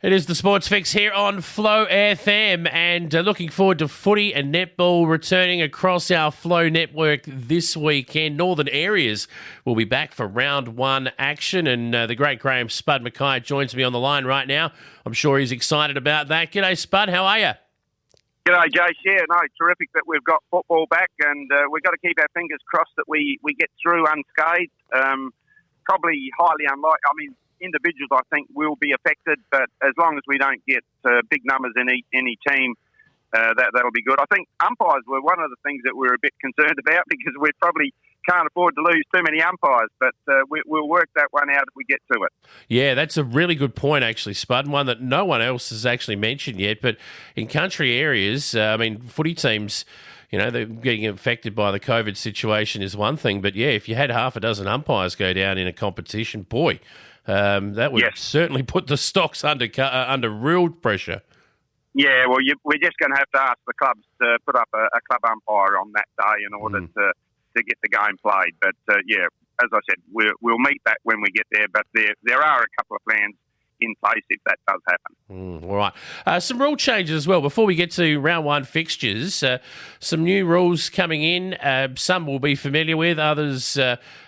It is the Sports Fix here on Flow FM, and looking forward to footy and netball returning across our Flow network this weekend. Northern areas will be back for round one action, and the great Graham Spud McKay joins me on the line right now. I'm sure he's excited about that. G'day, Spud. How are you? G'day, Jace. Yeah, no, terrific that we've got football back, and we've got to keep our fingers crossed that we get through unscathed. Probably highly unlikely. I mean, individuals, I think, will be affected, but as long as we don't get big numbers in any team, that'll be good. I think umpires were one of the things that we're a bit concerned about because we probably can't afford to lose too many umpires, but we'll work that one out if we get to it. Yeah, that's a really good point, actually, Spud, one that no one else has actually mentioned yet. But in country areas, I mean, footy teams, you know, they're getting affected by the COVID situation is one thing, but yeah, if you had half a dozen umpires go down in a competition, boy, that would certainly put the stocks under real pressure. Yeah, well, we're just going to have to ask the clubs to put up a club umpire on that day in order to get the game played. But, yeah, as I said, we'll meet that when we get there. But there are a couple of plans in place if that does happen. All right. Some rule changes as well. Before we get to round one fixtures, some new rules coming in. Some we'll be familiar with. Others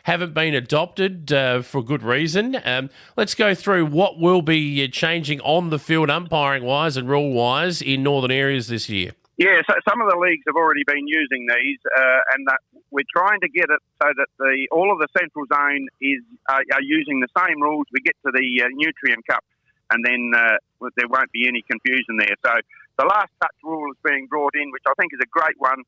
haven't been adopted for good reason. Let's go through what will be changing on the field umpiring-wise and rule-wise in northern areas this year. Yeah, so some of the leagues have already been using these, and that we're trying to get it so that all of the central zone are using the same rules. We get to the Nutrient Cup, and then there won't be any confusion there. So the last touch rule is being brought in, which I think is a great one.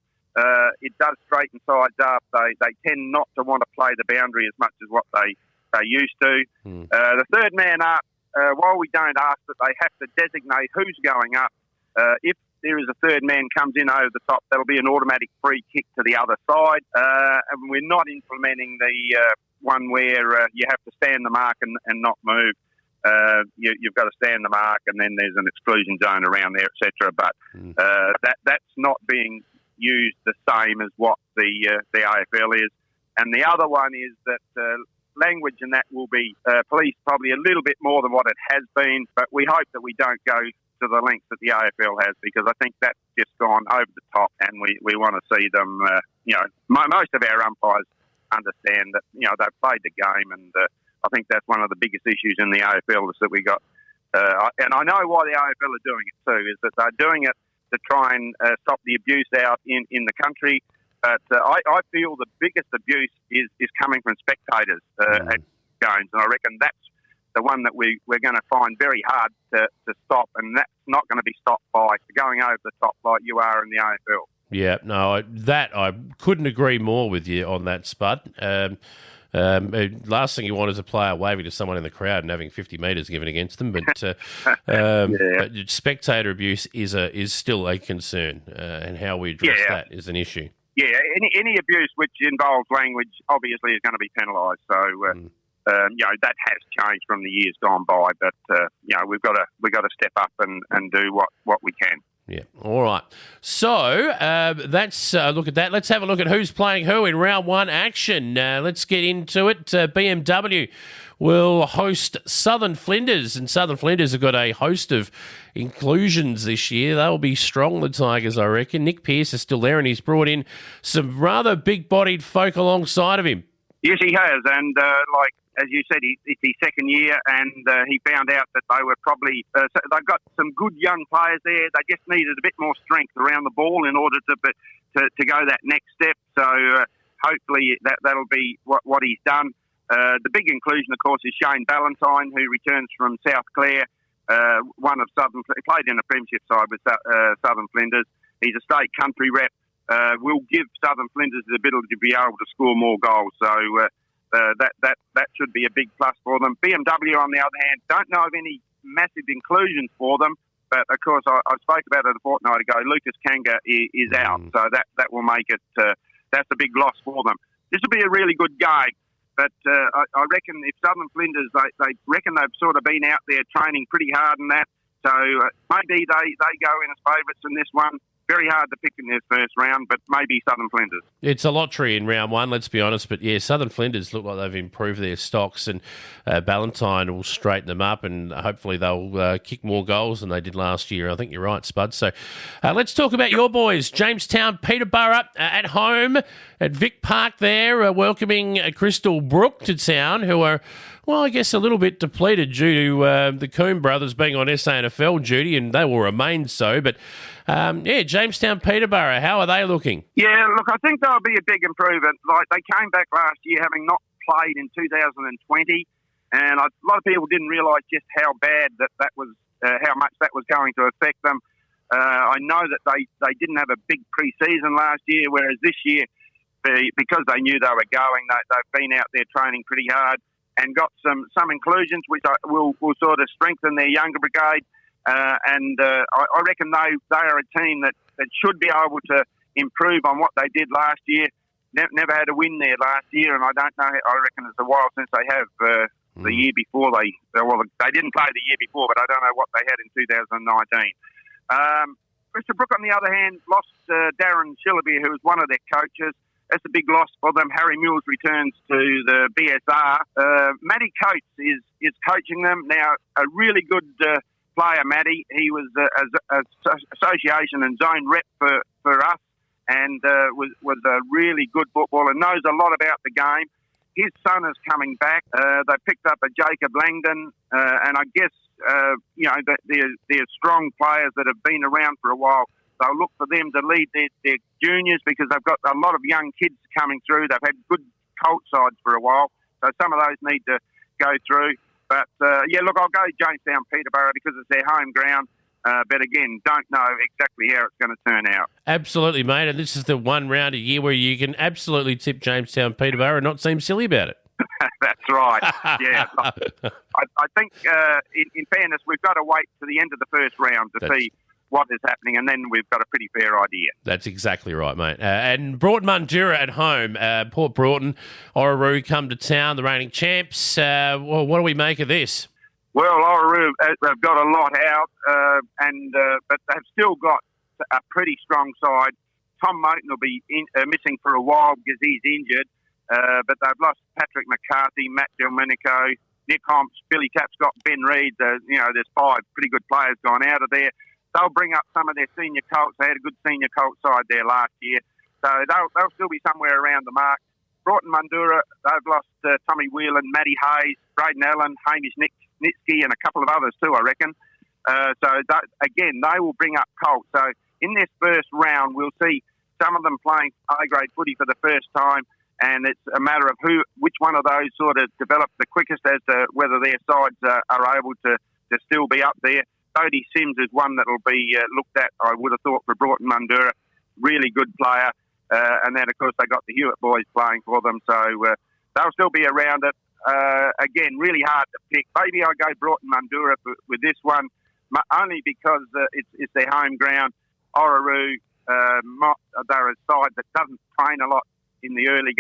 It does straighten sides up. They tend not to want to play the boundary as much as what they used to. The third man up, while we don't ask that they have to designate who's going up, if there is a third man comes in over the top, that'll be an automatic free kick to the other side. And we're not implementing the one where you have to stand the mark and not move. You've got to stand the mark, and then there's an exclusion zone around there, etc. But that's not being used the same as what the AFL is. And the other one is that language and that will be policed probably a little bit more than what it has been, but we hope that we don't go to the lengths that the AFL has, because I think that's just gone over the top, and we want to see them, most of our umpires understand that, they've played the game, and I think that's one of the biggest issues in the AFL is that we got, and I know why the AFL are doing it too, is that they're doing it to try and stop the abuse out in the country, but I feel the biggest abuse is coming from spectators at games, and I reckon that's the one that we're going to find very hard to stop, and that's not going to be stopped by going over the top like you are in the AFL. Yeah, no, I couldn't agree more with you on that, Spud. Last thing you want is a player waving to someone in the crowd and having 50 metres given against them, but but spectator abuse is still a concern, and how we address that is an issue. Yeah, any abuse which involves language obviously is going to be penalised, so... that has changed from the years gone by, but we've got to step up and do what we can. Yeah, all right. So that's a look at that. Let's have a look at who's playing who in round one action. Let's get into it. BMW will host Southern Flinders, and Southern Flinders have got a host of inclusions this year. They'll be strong, the Tigers, I reckon. Nick Pearce is still there, and he's brought in some rather big-bodied folk alongside of him. Yes, he has, and as you said, it's his second year, and he found out that they were probably... they've got some good young players there. They just needed a bit more strength around the ball in order to go that next step. So hopefully that'll be what he's done. The big inclusion, of course, is Shane Ballantyne, who returns from South Clare, one of Southern... He played in a premiership side with Southern Flinders. He's a state country rep. Will give Southern Flinders the ability to be able to score more goals. So that should be a big plus for them. BMW, on the other hand, don't know of any massive inclusions for them, but of course I spoke about it a fortnight ago. Lucas Kanga is out, so that will make it. That's a big loss for them. This will be a really good game, but I reckon if Southern Flinders, they reckon they've sort of been out there training pretty hard and that, so maybe they go in as favourites in this one. very hard to pick in this first round, but maybe Southern Flinders. It's a lottery in round one, let's be honest. But, yeah, Southern Flinders look like they've improved their stocks, and Ballantyne will straighten them up, and hopefully they'll kick more goals than they did last year. I think you're right, Spud. So let's talk about your boys. Jamestown, Peterborough at home at Vic Park there, welcoming Crystal Brook to town, who are, well, I guess a little bit depleted due to the Coombe brothers being on SANFL duty, and they will remain so. But, Jamestown, Peterborough, how are they looking? Yeah, look, I think there'll be a big improvement. Like, they came back last year having not played in 2020, and a lot of people didn't realise just how bad that was, how much that was going to affect them. I know that they didn't have a big pre-season last year, whereas this year, because they knew they were going, they've been out there training pretty hard and got some inclusions which will sort of strengthen their younger brigade. I reckon they are a team that should be able to improve on what they did last year. Never had a win there last year, and I don't know. I reckon it's a while since they have. The year before they didn't play the year before, but I don't know what they had in 2019. Crystal Brook, on the other hand, lost Darren Shillaby, who was one of their coaches. That's a big loss for them. Harry Mills returns to the BSR. Matty Coates is coaching them now. A really good player, Matty. He was association and zone rep for us, and was a really good footballer. Knows a lot about the game. His son is coming back. They picked up a Jacob Langdon, and I guess they're strong players that have been around for a while. They'll look for them to lead their juniors because they've got a lot of young kids coming through. They've had good colt sides for a while, so some of those need to go through. But, look, I'll go Jamestown, Peterborough because it's their home ground. But again, don't know exactly how it's going to turn out. Absolutely, mate. And this is the one round a year where you can absolutely tip Jamestown, Peterborough and not seem silly about it. That's right. Yeah. I think, in fairness, we've got to wait to the end of the first round to see what is happening, and then we've got a pretty fair idea. That's exactly right, mate. And Broughton Mundura at home. Port Broughton, Orroroo come to town, the reigning champs. What do we make of this? Well, Orroroo have got a lot out, but they've still got a pretty strong side. Tom Moten will be missing for a while because he's injured, but they've lost Patrick McCarthy, Matt Delmenico, Nick Homps, Billy Tapscott, Ben Reed. There's 5 pretty good players gone out of there. They'll bring up some of their senior colts. They had a good senior colt side there last year, so they'll still be somewhere around the mark. Broughton Mundura, they've lost Tommy Whelan, Matty Hayes, Braden Allen, Hamish Nitsky, and a couple of others too, I reckon. Again, they will bring up colts. So in this first round, we'll see some of them playing A-grade footy for the first time, and it's a matter of which one of those sort of develop the quickest as to whether their sides are able to still be up there. Cody Sims is one that will be looked at, I would have thought, for Broughton Mundura. Really good player. And then, of course, they got the Hewitt boys playing for them. So they'll still be around it. Again, really hard to pick. Maybe I'll go Broughton Mundura with this one, only because it's their home ground. Orroroo, they're a side that doesn't train a lot in the early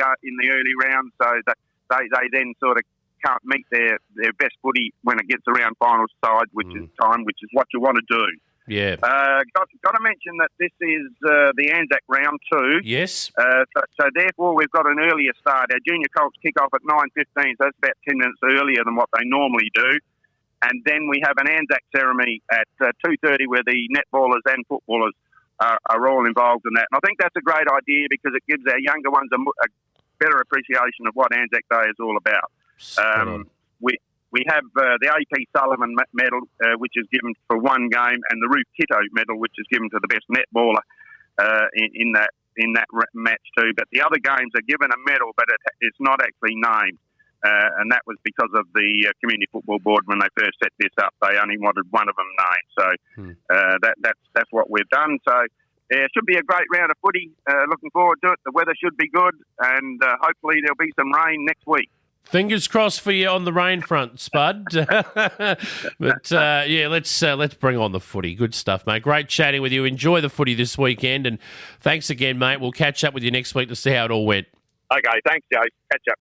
rounds, so that they then sort of can't meet their best footy when it gets around final side, which is what you want to do. Yeah. Got to mention that this is the Anzac round 2. Yes. So therefore we've got an earlier start. Our junior colts kick off at 9:15, so that's about 10 minutes earlier than what they normally do. And then we have an Anzac ceremony at 2:30 where the netballers and footballers are all involved in that. And I think that's a great idea because it gives our younger ones a better appreciation of what Anzac Day is all about. We have the AP Sullivan medal, which is given for one game, and the Ruth Kitto medal, which is given to the best netballer in that match too. But the other games are given a medal, but it's not actually named. And that was because of the Community Football Board when they first set this up. They only wanted one of them named. So that's what we've done. So it should be a great round of footy. Looking forward to it. The weather should be good, and hopefully there'll be some rain next week. Fingers crossed for you on the rain front, Spud. But let's bring on the footy. Good stuff, mate. Great chatting with you. Enjoy the footy this weekend, and thanks again, mate. We'll catch up with you next week to see how it all went. Okay, thanks, Joe. Catch up.